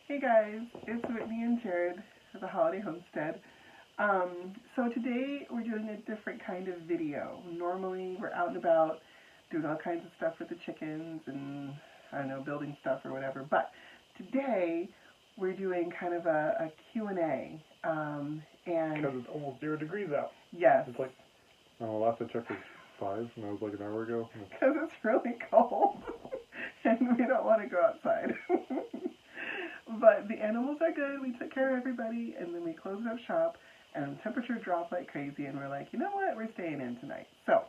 Hey guys, it's Whitney and Jared at the Holladay Homestead. So today we're doing a different kind of video. Normally we're out and about doing all kinds of stuff with the chickens and, I don't know, building stuff or whatever. But today we're doing kind of a Q&A. Because it's almost 0 degrees out. Yes. It's like, last I checked was 5, and that was like an hour ago. Because it's really cold and we don't want to go outside. But the animals are good. We took care of everybody, and then we closed up shop, and the temperature dropped like crazy, and we're like, you know what? We're staying in tonight. So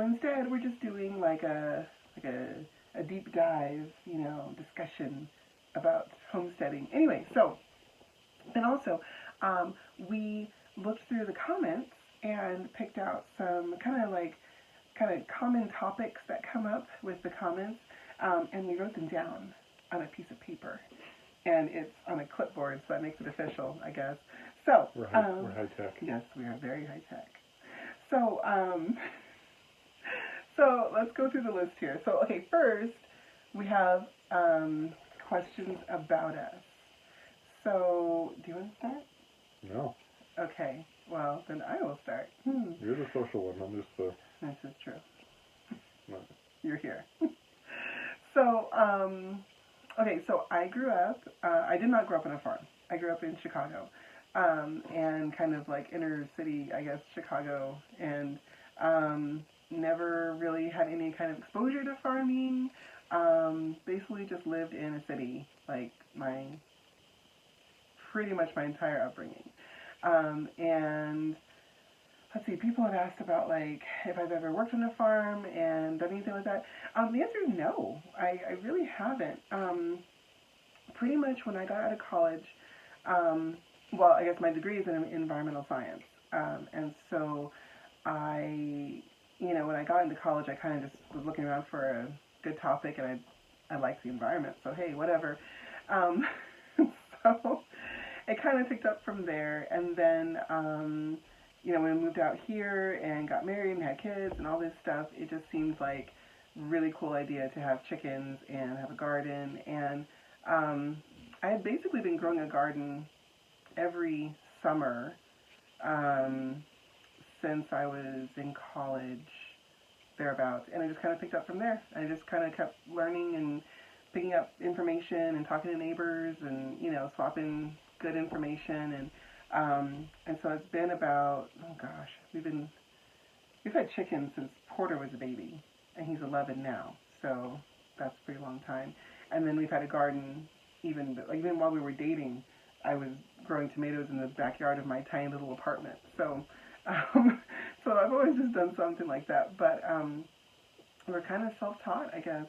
instead, we're just doing like a deep dive, discussion about homesteading. Anyway, so then also we looked through the comments and picked out some kind of common topics that come up with the comments, and we wrote them down on a piece of paper, and it's on a clipboard, so that makes it official, I guess. So we're high tech. Yes, we are very high tech. So so let's go through the list here. So okay, first we have questions about us. So do you want to start? No. Okay. Well, then I will start. You're the social one. I'm just the. This is true. No. You're here. So okay, so I grew up, I did not grow up on a farm. I grew up in Chicago, and kind of like inner city, I guess, Chicago, and never really had any kind of exposure to farming. Basically just lived in a city, like pretty much my entire upbringing. And let's see, people have asked about like if I've ever worked on a farm and done anything like that. The answer is no. I really haven't. Pretty much when I got out of college, well, I guess my degree is in environmental science. And so when I got into college, I kind of just was looking around for a good topic, and I liked the environment. So hey, whatever. So it kind of picked up from there, and then when we moved out here and got married and had kids and all this stuff, it just seemed like a really cool idea to have chickens and have a garden. And I had basically been growing a garden every summer since I was in college, thereabouts. And I just kind of picked up from there. I just kind of kept learning and picking up information and talking to neighbors and, swapping good information. And so it's been about, we've had chickens since Porter was a baby, and he's 11 now, so that's a pretty long time. And then we've had a garden even while we were dating. I was growing tomatoes in the backyard of my tiny little apartment. So so I've always just done something like that, but we're kind of self-taught, I guess.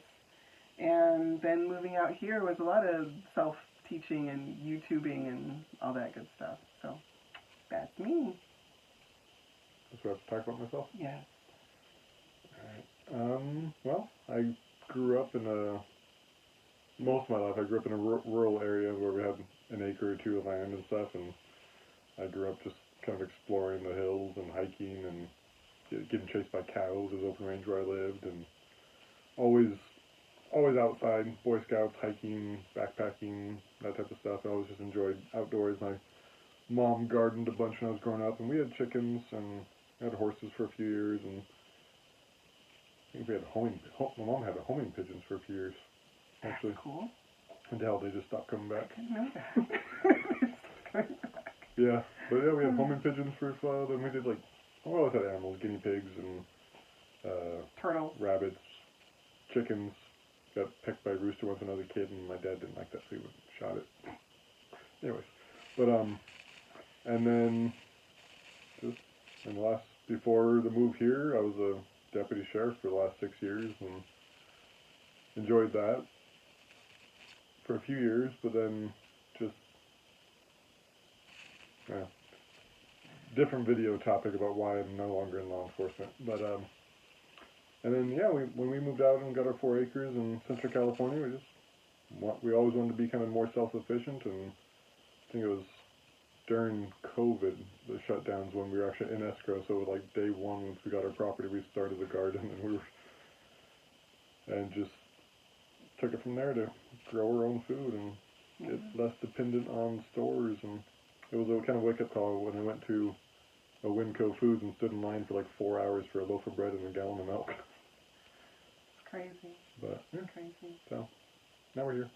And then moving out here was a lot of self-teaching and YouTubing and all that good stuff. So that's me. So I have to talk about myself? Yeah. Alright. Well, I grew up in most of my life, I grew up in a rural area where we had an acre or two of land and stuff, and I grew up just kind of exploring the hills and hiking and getting chased by cows. It was open range where I lived, and always outside, Boy Scouts, hiking, backpacking, that type of stuff. I always just enjoyed outdoors. My mom gardened a bunch when I was growing up, and we had chickens and had horses for a few years, and I think we had my mom had homing pigeons for a few years, actually. That's cool. Until they just stopped coming back. I didn't know that. Yeah, but yeah, we had homing pigeons for a while, then we did we always had animals, guinea pigs and turtles, rabbits, chickens. Got pecked by a rooster once when I was a kid, and my dad didn't like that, so he shot it. Anyways, but and then just before the move here, I was a deputy sheriff for the last 6 years, and enjoyed that for a few years, but then just different video topic about why I'm no longer in law enforcement. But and then when we moved out and got our 4 acres in Central California, we always wanted to be kind of more self-sufficient, and I think it was during COVID, the shutdowns, when we were actually in escrow. So day one, once we got our property, we started the garden, and just took it from there to grow our own food and get less dependent on stores. And it was a kind of wake-up call when I went to a Winco Foods and stood in line for like 4 hours for a loaf of bread and a gallon of milk. It's crazy. But yeah, Crazy. so now we're here.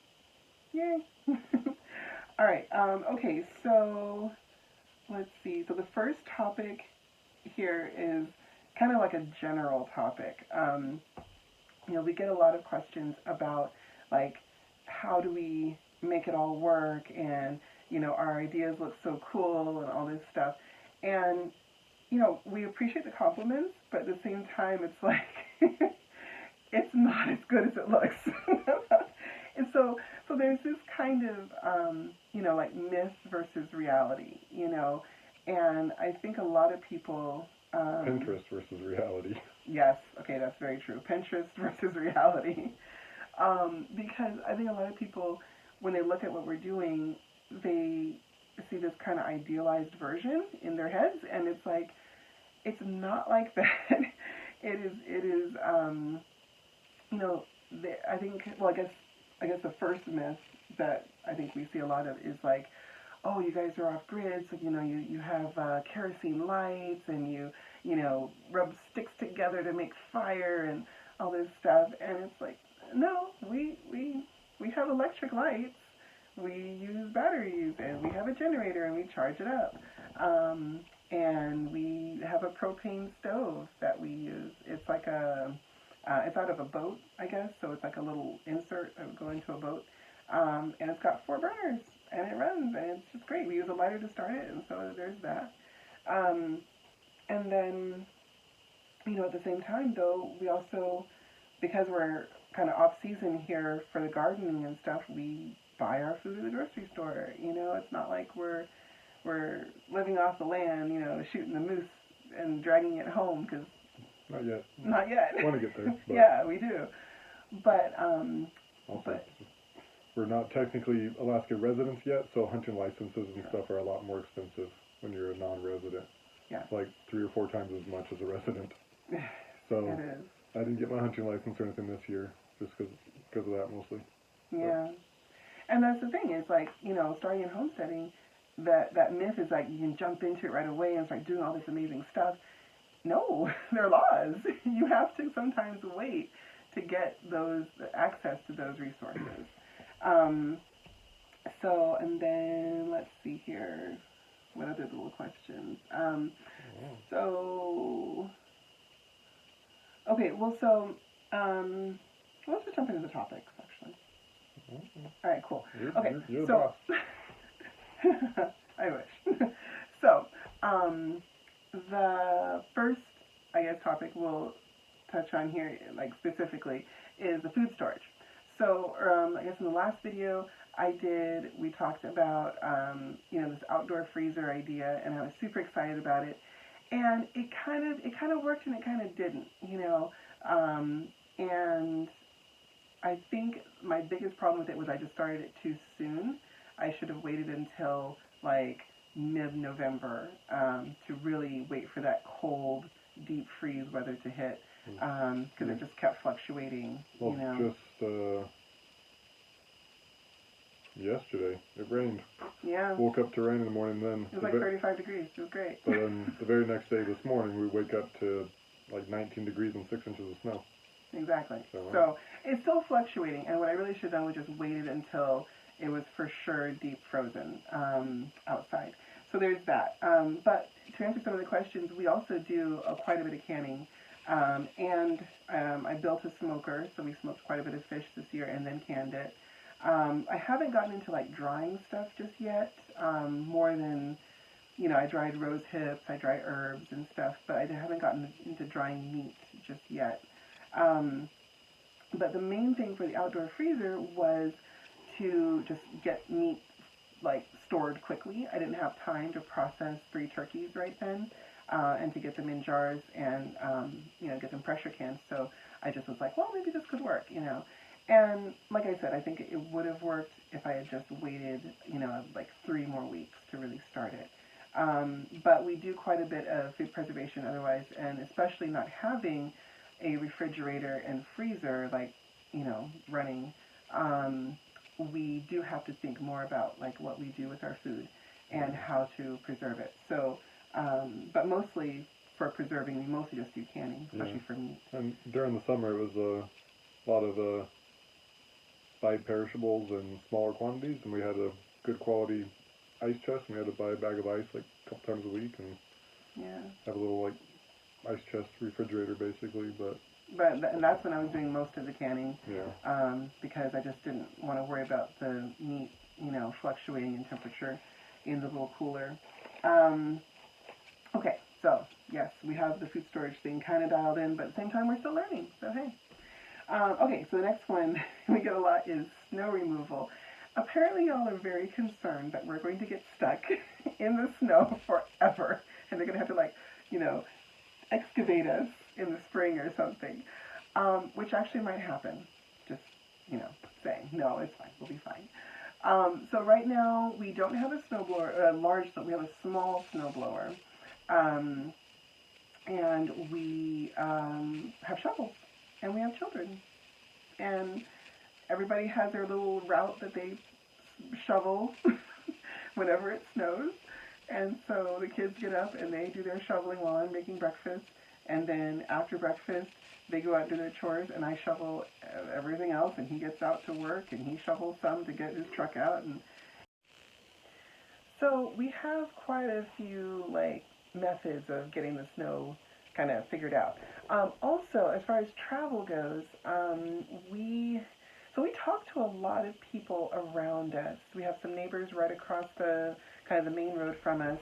Yay. All right. Okay, so let's see. So the first topic here is kind of like a general topic. We get a lot of questions about like how do we make it all work, and our ideas look so cool and all this stuff. And we appreciate the compliments, but at the same time it's like it's not as good as it looks. And so there's this kind of like myth versus reality, and I think a lot of people Pinterest versus reality. Yes, okay, that's very true. Pinterest versus reality. Because I think a lot of people, when they look at what we're doing, they see this kind of idealized version in their heads, and it's like, it's not like that. It is, I think, well, I guess the first myth that I think we see a lot of is like, oh, you guys are off grid, so you have kerosene lights, and you rub sticks together to make fire and all this stuff. And it's like, no, we have electric lights, we use batteries, and we have a generator, and we charge it up. And we have a propane stove that we use. It's like it's out of a boat, I guess, so it's like a little insert that would go into a boat. And it's got 4 burners, and it runs, and it's just great. We use a lighter to start it, and so there's that. And then, at the same time, though, we also, because we're kind of off-season here for the gardening and stuff, we buy our food at the grocery store. It's not like we're living off the land, shooting the moose and dragging it home, because... Not yet. Not yet. Want to get there. But yeah, we do. But, also, we're not technically Alaska residents yet, so hunting licenses and stuff are a lot more expensive when you're a non-resident. Yeah. It's like 3 or 4 times as much as a resident. So it is. I didn't get my hunting license or anything this year, just because of that mostly. Yeah. And that's the thing, it's like, starting in homesteading, that myth is like you can jump into it right away and start doing all this amazing stuff. No, there are laws. You have to sometimes wait to get those access to those resources. And then let's see here. What other little questions? Let's just jump into the topics, actually. All right, cool. You're the boss. I wish. So, the first, I guess, topic we'll touch on here, like specifically, is the food storage. So, I guess in the last video we talked about, this outdoor freezer idea, and I was super excited about it. And it kind of worked and it kind of didn't, and I think my biggest problem with it was I just started it too soon. I should have waited until like mid-November to really wait for that cold, deep freeze weather to hit, because it just kept fluctuating. Well, just yesterday it rained. Yeah. Woke up to rain in the morning, then it was like 35 degrees. It was great. But then the very next day, this morning, we wake up to like 19 degrees and 6 inches of snow. Exactly. So it's still fluctuating, and what I really should have done was just waited until it was for sure deep frozen outside. So there's that. But to answer some of the questions, we also do quite a bit of canning. And I built a smoker, so we smoked quite a bit of fish this year and then canned it. I haven't gotten into like drying stuff just yet, more than, I dried rose hips, I dry herbs and stuff, but I haven't gotten into drying meat just yet. But the main thing for the outdoor freezer was to just get meat like stored quickly. I didn't have time to process 3 turkeys right then, and to get them in jars and, get them pressure canned. So I just was like, well, maybe this could work, And like I said, I think it would have worked if I had just waited, like 3 more weeks to really start it. But we do quite a bit of food preservation otherwise, and especially not having a refrigerator and freezer, like, running, we do have to think more about like what we do with our food and how to preserve it. So, but mostly for preserving, we mostly just do canning, especially for meat. And during the summer, it was a lot of buy perishables in smaller quantities, and we had a good quality ice chest, and we had to buy a bag of ice like a couple times a week, and have a little like ice chest refrigerator basically. And that's when I was doing most of the canning. Yeah. Because I just didn't want to worry about the meat, fluctuating in temperature in the little cooler. Okay, so yes, we have the food storage thing kind of dialed in, but at the same time we're still learning. So hey. Okay, so the next one we get a lot is snow removal. Apparently y'all are very concerned that we're going to get stuck in the snow forever, and they're going to have to excavate us in the spring or something, which actually might happen. Just, saying. No, it's fine. We'll be fine. So right now we don't have a snowblower, we have a small snowblower, and we have shovels, and we have children, and everybody has their little route that they shovel whenever it snows. And so the kids get up and they do their shoveling while I'm making breakfast. And then after breakfast, they go out and do their chores, and I shovel everything else. And he gets out to work, and he shovels some to get his truck out. And so we have quite a few methods of getting the snow kind of figured out. Also, as far as travel goes, we talk to a lot of people around us. We have some neighbors right across the main road from us,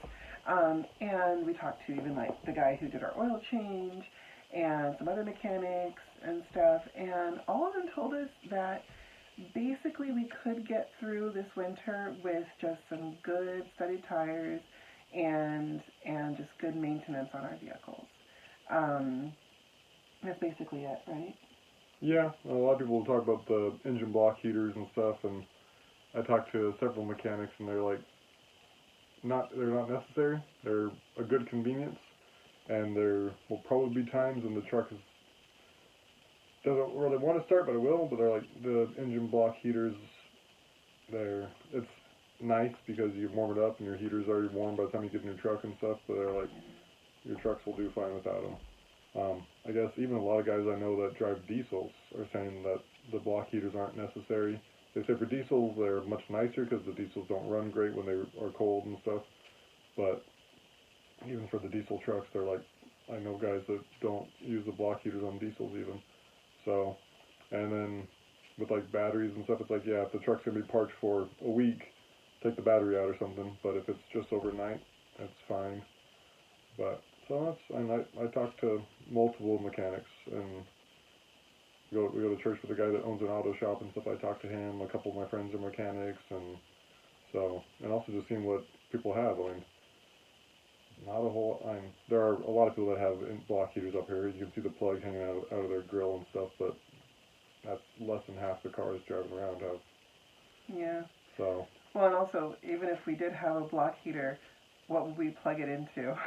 and we talked to even the guy who did our oil change and some other mechanics and stuff, and all of them told us that basically we could get through this winter with just some good steady tires and just good maintenance on our vehicles. That's basically it, right? Yeah, a lot of people talk about the engine block heaters and stuff, and I talked to several mechanics, and they're not necessary. They're a good convenience, and there will probably be times when the truck doesn't really want to start, but it will. But they're the engine block heaters. It's nice because you warm it up, and your heater's already warm by the time you get in your truck and stuff. But they're your trucks will do fine without them. I guess even a lot of guys I know that drive diesels are saying that the block heaters aren't necessary. They say for diesels they're much nicer because the diesels don't run great when they are cold and stuff. But even for the diesel trucks, they're I know guys that don't use the block heaters on diesels even. So, and then with batteries and stuff, it's if the truck's gonna be parked for a week, take the battery out or something. But if it's just overnight, that's fine. But so I talked to multiple mechanics, and we go to church with a guy that owns an auto shop and stuff. I talked to him. A couple of my friends are mechanics, and also just seeing what people have. Not a whole. There are a lot of people that have block heaters up here. You can see the plug hanging out of their grill and stuff, but that's less than half the cars driving around have. Yeah. So. Well, and also, even if we did have a block heater, what would we plug it into?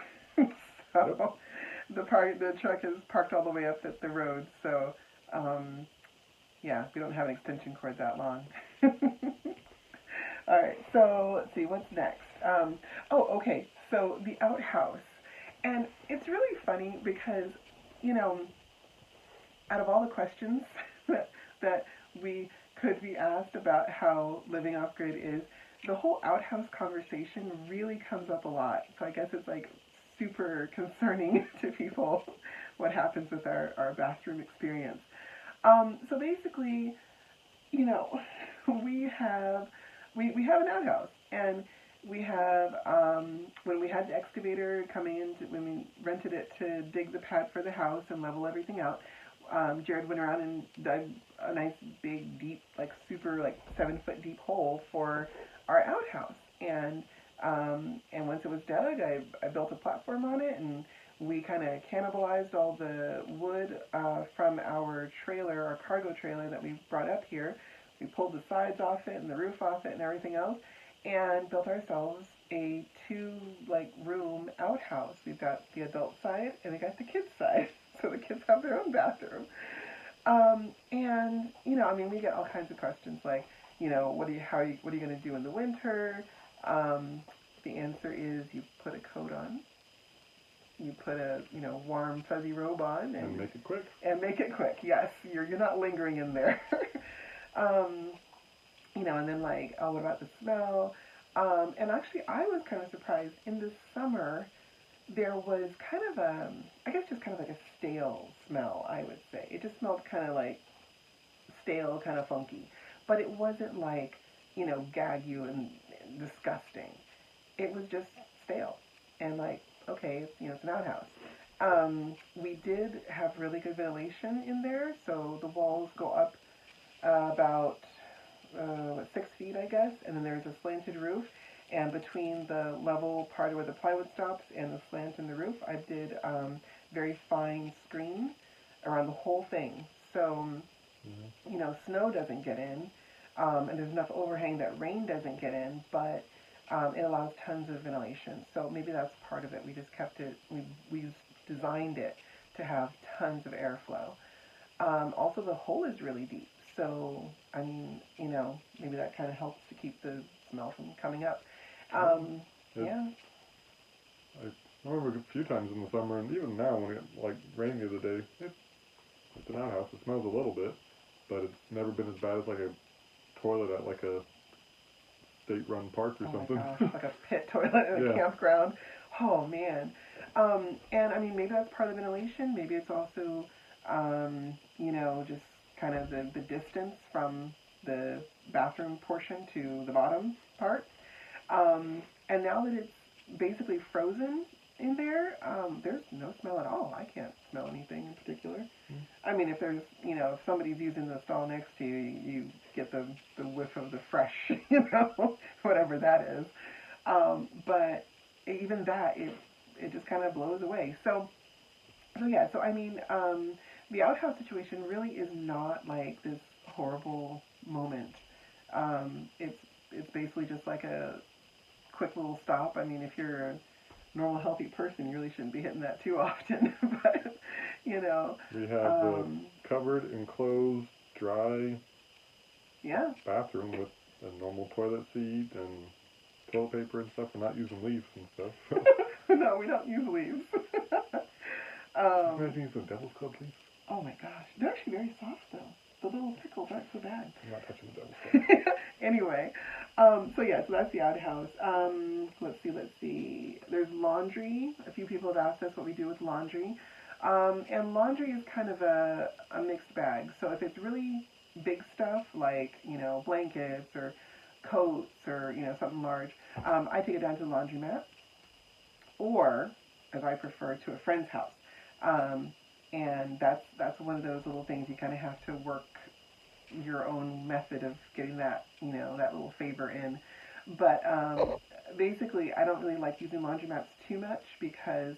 So the truck is parked all the way up at the road, so yeah, we don't have an extension cord that long. All right, so let's see, what's next? Okay, so the outhouse. And it's really funny because, out of all the questions that we could be asked about how living off grid is, the whole outhouse conversation really comes up a lot. So I guess it's super concerning to people what happens with our bathroom experience. So basically, we have an outhouse, and we have when we had the excavator coming in, when we rented it to dig the pad for the house and level everything out, Jared went around and dug a nice big deep super 7-foot deep hole for our outhouse, and once it was dug, I built a platform on it, and we kind of cannibalized all the wood from our trailer, our cargo trailer that we brought up here. We pulled the sides off it and the roof off it and everything else, and built ourselves a 2-room outhouse. We've got the adult side and we got the kids side, so the kids have their own bathroom. And we get all kinds of questions what are you going to do in the winter? The answer is you put a coat on, you put a warm fuzzy robe on, And make it quick. And make it quick. Yes, you're not lingering in there. um, and then like, oh, what about the smell? And actually, I was kind of surprised. In the summer, there was kind of I guess just kind of like a stale smell, I would say. It just smelled kind of like stale, kind of funky. But it wasn't like, gag you and disgusting. It was just stale. And like, okay, it's an outhouse. We did have really good ventilation in there, so the walls go up about 6 feet, I guess, and then there's a slanted roof. And between the level part where the plywood stops and the slant in the roof, I did very fine screen around the whole thing. So, snow doesn't get in, and there's enough overhang that rain doesn't get in, but it allows tons of ventilation. So maybe that's part of it. We just kept it, we designed it to have tons of airflow. Also, the hole is really deep. So, I mean, maybe that kind of helps to keep the smell from coming up. Yeah. I remember a few times in the summer, and even now when it like rained the other day, it's an outhouse. It smells a little bit, but it's never been as bad as like a toilet at like a state-run park or something. Oh my gosh, like a pit toilet in a campground. Oh man. And I mean, maybe that's part of the ventilation. Maybe it's also, just kind of the distance from the bathroom portion to the bottom part. And now that it's basically frozen in there, there's no smell at all. I can't smell anything in particular. I mean, if there's, if somebody's using the stall next to you, you get the whiff of the fresh, whatever that is. But even that, it just kind of blows away. So I mean, the outhouse situation really is not like this horrible moment. It's basically just like a quick little stop. I mean, if you're a normal, healthy person, you really shouldn't be hitting that too often. But, we have the covered, enclosed, dry bathroom with a normal toilet seat and toilet paper and stuff. We're not using leaves and stuff. No, we don't use leaves. Imagine using devil's club leaves. Oh my gosh, they're actually very soft though. The little prickles aren't so bad. I'm not touching the devil's club. Anyway, so that's the outhouse. Let's see. There's laundry. A few people have asked us what we do with laundry. And laundry is kind of a mixed bag. So if it's really big stuff like, blankets or coats or, something large, I take it down to the laundromat. Or, as I prefer, to a friend's house. And that's one of those little things you kind of have to work your own method of getting that, that little favor in. But basically, I don't really like using laundromats too much because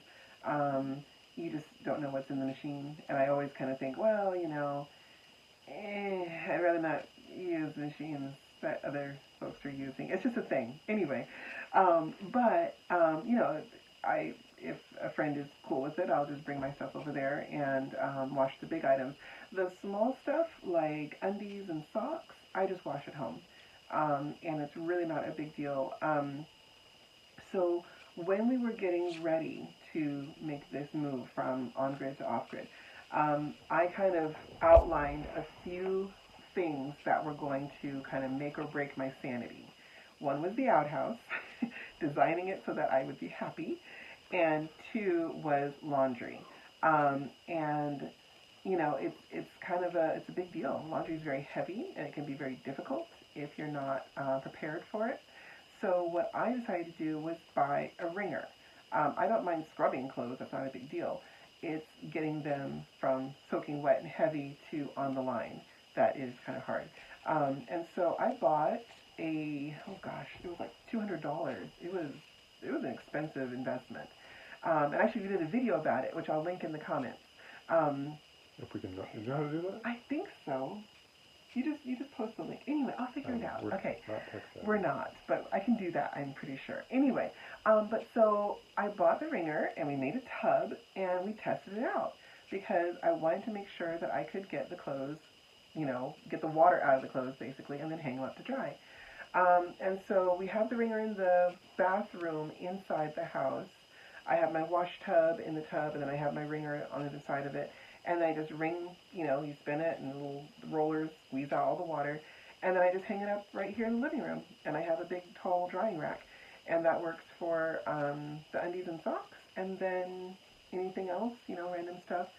you just don't know what's in the machine. And I always kind of think, well, I'd rather not use the machines that other folks are using. It's just a thing. Anyway, if a friend is cool with it, I'll just bring my stuff over there and wash the big items. The small stuff, like undies and socks, I just wash at home. And it's really not a big deal. So when we were getting ready to make this move from on-grid to off-grid, I kind of outlined a few things that were going to kind of make or break my sanity. One was the outhouse, designing it so that I would be happy. And two was laundry. It's kind of it's a big deal. Laundry is very heavy and it can be very difficult if you're not prepared for it. So what I decided to do was buy a wringer. I don't mind scrubbing clothes, that's not a big deal. It's getting them from soaking wet and heavy to on the line that is kind of hard. And so I bought it was like $200. It was an expensive investment. And actually we did a video about it, which I'll link in the comments. If we can, you know how to do that? I think so. You just post the link. Anyway, I'll figure it out. Okay. We're not, but I can do that, I'm pretty sure. Anyway, but so I bought the wringer and we made a tub and we tested it out because I wanted to make sure that I could get the clothes get the water out of the clothes basically, and then hang them up to dry. And so we have the wringer in the bathroom inside the house. I have my wash tub in the tub, and then I have my wringer on the other side of it. And I just wring, you spin it, and the little rollers squeeze out all the water. And then I just hang it up right here in the living room. And I have a big, tall drying rack. And that works for the undies and socks. And then anything else, random stuff.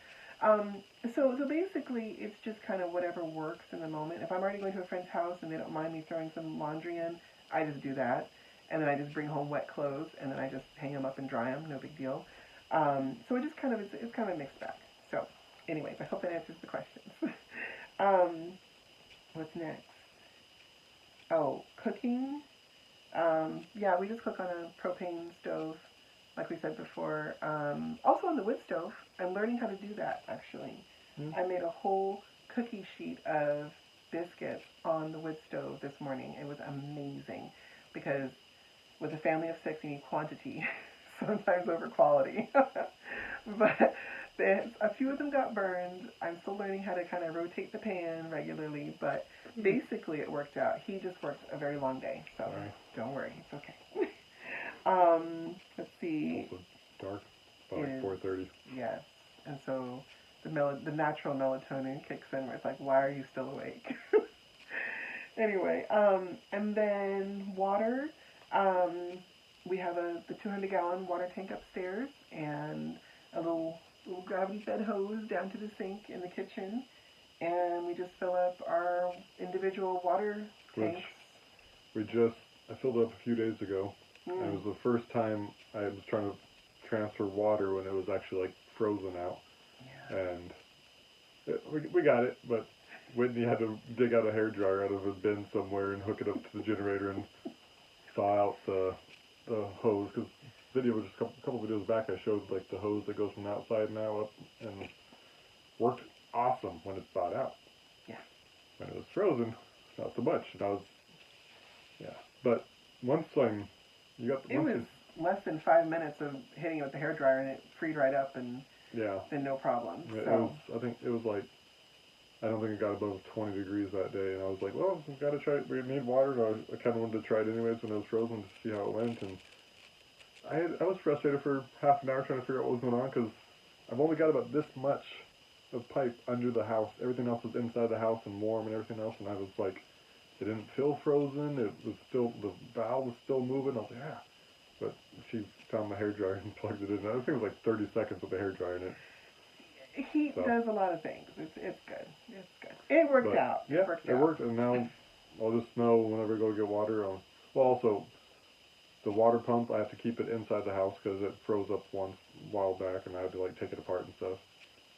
So basically, it's just kind of whatever works in the moment. If I'm already going to a friend's house and they don't mind me throwing some laundry in, I just do that. And then I just bring home wet clothes, and then I just hang them up and dry them, no big deal. So it just kind of, it's kind of a mixed bag. So anyways, I hope that answers the questions. What's next? Oh, cooking. Yeah, we just cook on a propane stove, like we said before. Also on the wood stove. I'm learning how to do that, actually. I made a whole cookie sheet of biscuits on the wood stove this morning. It was amazing because with a family of 6, you need quantity, sometimes over quality. But a few of them got burned. I'm still learning how to kind of rotate the pan regularly, but basically it worked out. He just worked a very long day, so don't worry, it's okay. Let's see. Also dark, about like 4:30. Yes, and so the natural melatonin kicks in where it's like, why are you still awake? Anyway, and then water. We have the 200-gallon water tank upstairs and a little gravity fed hose down to the sink in the kitchen, and we just fill up our individual water tanks. Which I filled up a few days ago, and it was the first time I was trying to transfer water when it was actually like frozen out. Yeah. And we got it, but Whitney had to dig out a hairdryer out of a bin somewhere and hook it up to the generator and thaw out the hose, because video was just a couple videos back I showed like the hose that goes from the outside now up, and worked awesome when it's thawed out. Yeah. When it was frozen, not so much. And but once you got it was less than 5 minutes of hitting it with the hairdryer and it freed right up and then no problem. Yeah, I think it was like, I don't think it got above 20 degrees that day, and I was like, well, we've got to try it. We need water, and I kind of wanted to try it anyways when it was frozen to see how it went, and I was frustrated for half an hour trying to figure out what was going on, because I've only got about this much of pipe under the house. Everything else was inside the house and warm and everything else, and I was like, it didn't feel frozen. It was still, the valve was still moving. I was like, yeah. But she found my hairdryer and plugged it in. I think it was like 30 seconds with the hairdryer in it. Heat does a lot of things. It's good. It's good. It worked out. Yeah, it worked, and now I'll just know whenever I go get water. Also, the water pump, I have to keep it inside the house because it froze up once a while back, and I had to like take it apart and stuff.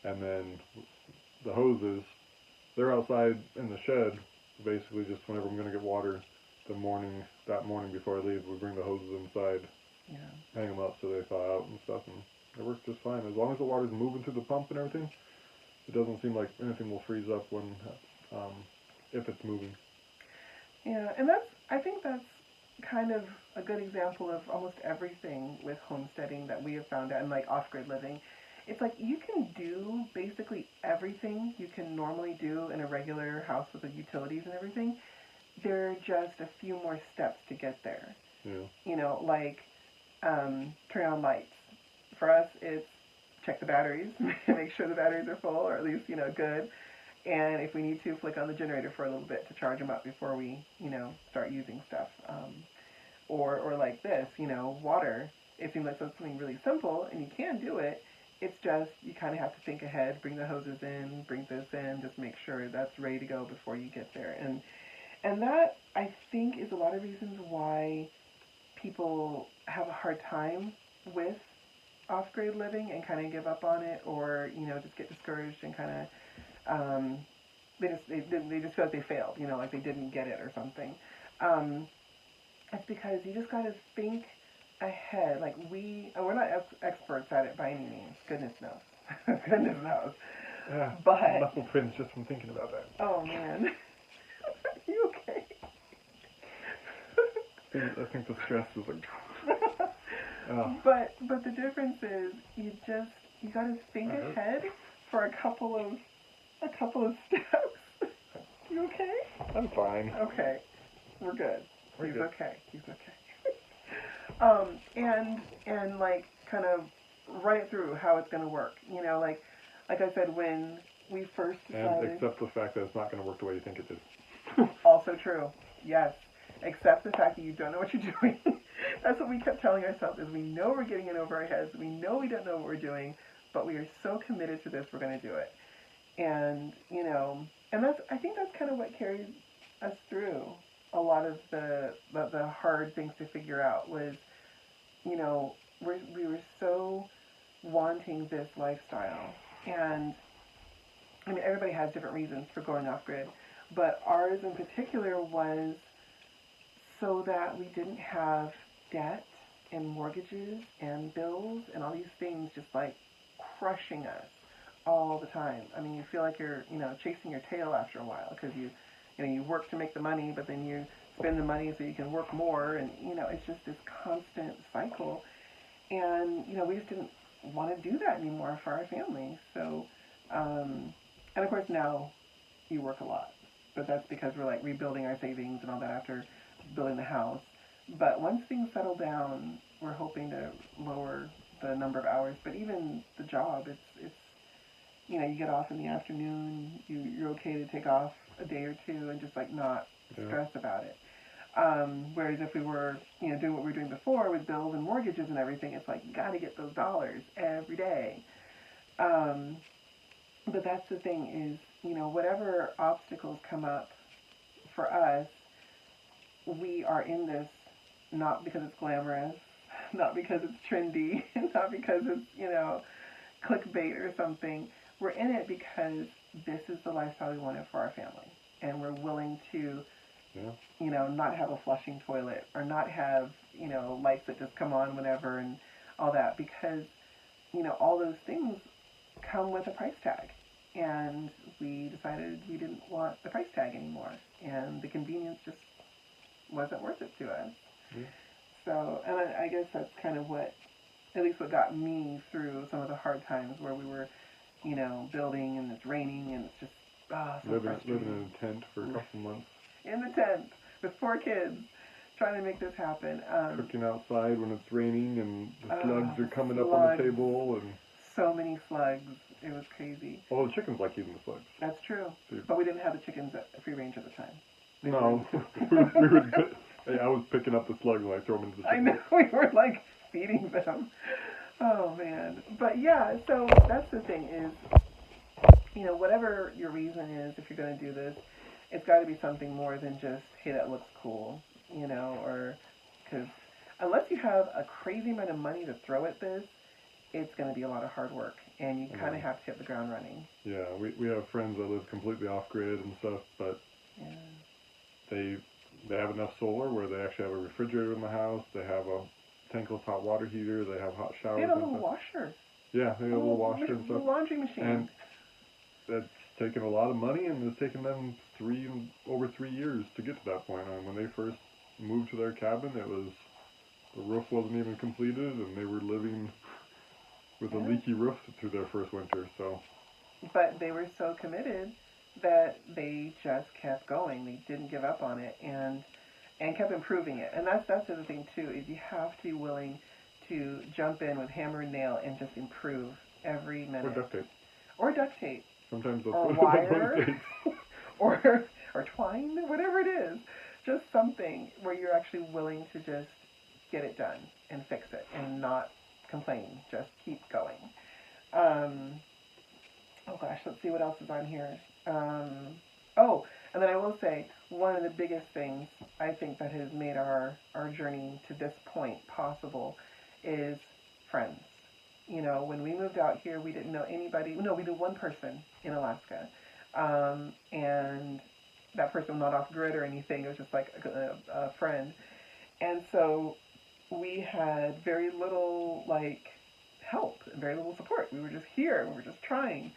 And then the hoses, they're outside in the shed. Basically, just whenever I'm going to get water, that morning before I leave, we bring the hoses inside, hang them up so they thaw out and stuff, and it works just fine. As long as the water's moving through the pump and everything, it doesn't seem like anything will freeze up when if it's moving. Yeah, and I think that's kind of a good example of almost everything with homesteading that we have found out, and like off-grid living. It's like you can do basically everything you can normally do in a regular house with the utilities and everything. There are just a few more steps to get there. Yeah. Like turn on lights. For us, it's check the batteries, make sure the batteries are full, or at least, good. And if we need to, flick on the generator for a little bit to charge them up before we, start using stuff. Or like this, water. It seems like something really simple, and you can do it. It's just, you kind of have to think ahead, bring the hoses in, bring this in, just make sure that's ready to go before you get there. And that, I think, is a lot of reasons why people have a hard time with off-grid living and kind of give up on it, or, just get discouraged and kind of, they just feel like they failed, like they didn't get it or something. It's because you just got to think ahead. Like we're not experts at it by any means. Goodness knows. Goodness knows. But muscle twins just from thinking about that. Oh man, are you okay? I think the stress is like. But the difference is you got to think ahead for a couple of steps. you okay? I'm fine. Okay. We're good. We're good. Okay. He's okay. And like kind of run it through how it's gonna work. You know, like I said, when we first decided. And accept the fact that it's not going to work the way you think it is. Also true. Yes. Accept the fact that you don't know what you're doing. That's what we kept telling ourselves, is we know we're getting in over our heads. We know we don't know what we're doing, but we are so committed to this, we're going to do it. And, you know, and I think that's kind of what carried us through a lot of the hard things to figure out was, you know, we were so wanting this lifestyle. And, I mean, everybody has different reasons for going off-grid, but ours in particular was so that we didn't have debt and mortgages and bills and all these things just like crushing us all the time. I mean, you feel like you're, you know, chasing your tail after a while because you work to make the money, but then you spend the money so you can work more, and you know, it's just this constant cycle. And you know, we just didn't want to do that anymore for our family. So, and of course now you work a lot, but that's because we're like rebuilding our savings and all that after building the house. But once things settle down, we're hoping to lower the number of hours. But even the job, it's you know, you get off in the afternoon, you're okay to take off a day or two and just like not stress about it. Whereas if we were, you know, doing what we were doing before with bills and mortgages and everything, it's like you got to get those dollars every day. But that's the thing is, you know, whatever obstacles come up for us, we are in this not because it's glamorous, not because it's trendy, not because it's, you know, clickbait or something. We're in it because this is the lifestyle we wanted for our family. And we're willing to, you know, not have a flushing toilet or not have, you know, lights that just come on whenever and all that, because, you know, all those things come with a price tag. And we decided we didn't want the price tag anymore. And the convenience just wasn't worth it to us. So, and I guess that's kind of what, at least what got me through some of the hard times where we were, you know, building and it's raining and it's just, so living frustrating. in a tent for a couple months. In the tent with 4 kids trying to make this happen. Cooking outside when it's raining and the slugs are coming up slugs. on the table. And so many slugs. It was crazy. well, the chickens like eating the slugs. That's true. But we didn't have the chickens at free range at the time. No. we would I was picking up the slugs and I throw them into the chickens. I know, we were like feeding them. Oh man. But yeah, so that's the thing is, you know, whatever your reason is, if you're going to do this, it's got to be something more than just, hey, that looks cool, you know, or, because unless you have a crazy amount of money to throw at this, it's going to be a lot of hard work, and you kind of have to hit the ground running. Yeah, we have friends that live completely off-grid and stuff, but they have enough solar where they actually have a refrigerator in the house, they have a tankless hot water heater, they have hot showers. They have a little washer. Yeah, they have a little washer and stuff. A laundry machine. And that's taken a lot of money, and it's taken them over 3 years to get to that point. And when they first moved to their cabin, the roof wasn't even completed, and they were living with a leaky roof through their first winter. So, but they were so committed that they just kept going. They didn't give up on it, and kept improving it. And that's the other thing too, is you have to be willing to jump in with hammer and nail and just improve every minute. Or duct tape. Sometimes that's or what wire, it takes. or twine, whatever it is. Just something where you're actually willing to just get it done and fix it and not complain. Just keep going. Oh gosh, let's see what else is on here. And then I will say, one of the biggest things I think that has made our journey to this point possible is friends. You know, when we moved out here, we didn't know anybody. No, we knew one person in Alaska. And that person was not off-grid or anything. It was just like a friend. And so we had very little, like, help, very little support. We were just here. We were just trying.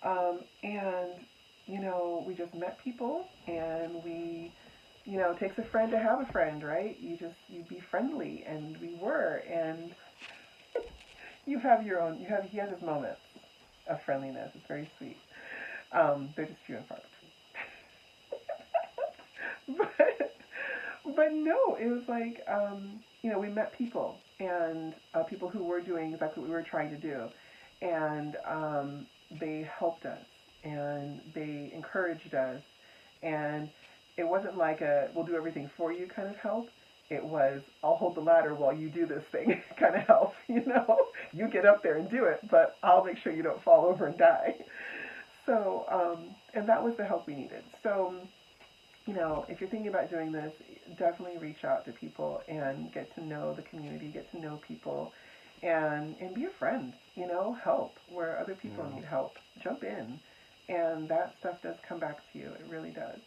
And, you know, we just met people, and we, you know, it takes a friend to have a friend, right? You be friendly, and we were. And he has his moments of friendliness. It's very sweet. They're just few and far but no, it was like, we met people and people who were doing exactly what we were trying to do. And they helped us and they encouraged us. And it wasn't like a we'll do everything for you kind of help. It was I'll hold the ladder while you do this thing kind of help. You get up there and do it, but I'll make sure you don't fall over and die. So, and that was the help we needed. So, if you're thinking about doing this, definitely reach out to people and get to know the community, get to know people, and be a friend. Help where other people need help. Jump in, and that stuff does come back to you. It really does.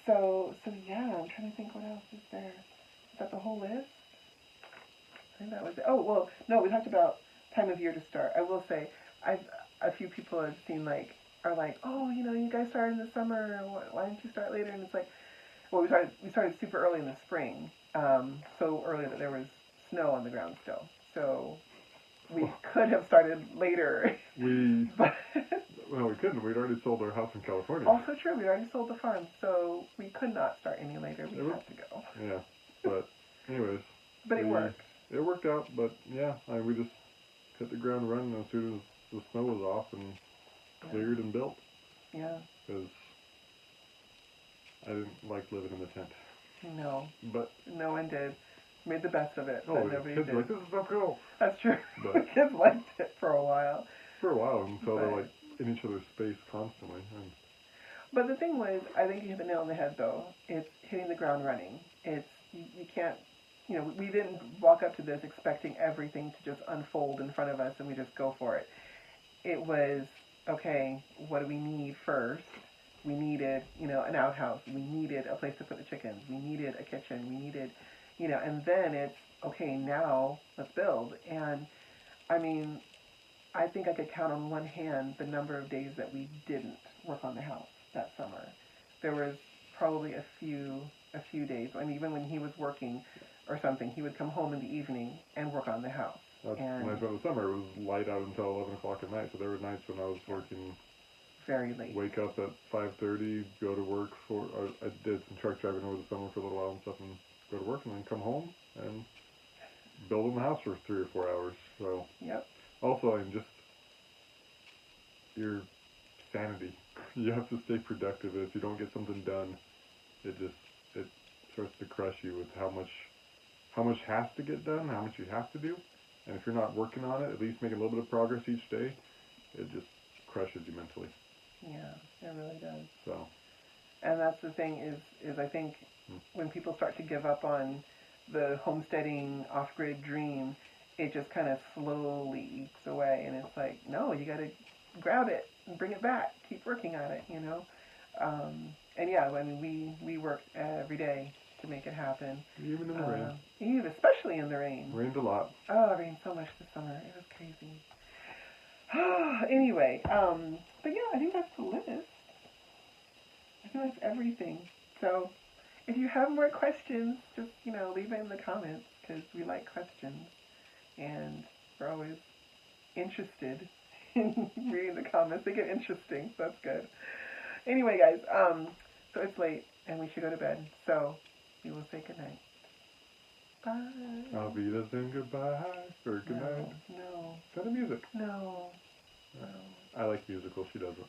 So yeah, I'm trying to think what else is there. Is that the whole list? I think that was it. Oh well, no, we talked about time of year to start. I will say, a few people I've seen are like, oh, you guys started in the summer. Why didn't you start later? And it's like, well, we started super early in the spring, so early that there was snow on the ground still. So we could have started later. But Well, we couldn't. We'd already sold our house in California. Also true. We already sold the farm, so we could not start any later. We had to go. Yeah, but anyways. But it worked. It worked out, but yeah, we just hit the ground running as soon as the snow was off and cleared and built. Yeah. Because I didn't like living in the tent. No. But no one did. Made the best of it. Oh, but nobody kids did. were like, this is so cool. That's true. But the kids liked it for a while. Until they're like in each other's space constantly. But the thing was, I think you hit the nail on the head though. It's hitting the ground running. It's you can't. We didn't walk up to this expecting everything to just unfold in front of us and we just go for it. It was, okay, what do we need first? We needed, an outhouse. We needed a place to put the chickens. We needed a kitchen. We needed, and then it's, okay, now let's build. And, I think I could count on one hand the number of days that we didn't work on the house that summer. There was probably a few days. Even when he was working or something, he would come home in the evening and work on the house. When I spent the summer, it was light out until 11 o'clock at night, so there were nights when I was working very late. Wake up at 5:30, go to work I did some truck driving over the summer for a little while and stuff, and go to work and then come home and build in the house for 3 or 4 hours. So yep. Also, just your sanity. You have to stay productive. If you don't get something done, it starts to crush you with how much has to get done, how much you have to do. And if you're not working on it, at least making a little bit of progress each day, it just crushes you mentally. Yeah, it really does. So. And that's the thing is I think when people start to give up on the homesteading off-grid dream, it just kind of slowly eats away. And it's like, no, you got to grab it and bring it back. Keep working on it, And yeah, we worked every day to make it happen. Even in the rain. Especially in the rain. Rained a lot. Oh, it rained so much this summer. It was crazy. Anyway, but yeah, I think that's the list. I think that's everything. So, if you have more questions, just, leave it in the comments, because we like questions. And we're always interested in reading the comments. They get interesting, so that's good. Anyway, guys, so it's late, and we should go to bed. So, we will say goodnight. Bye. I'll be the saying goodbye or goodnight. No. Is that a music? No. I like musicals. She doesn't.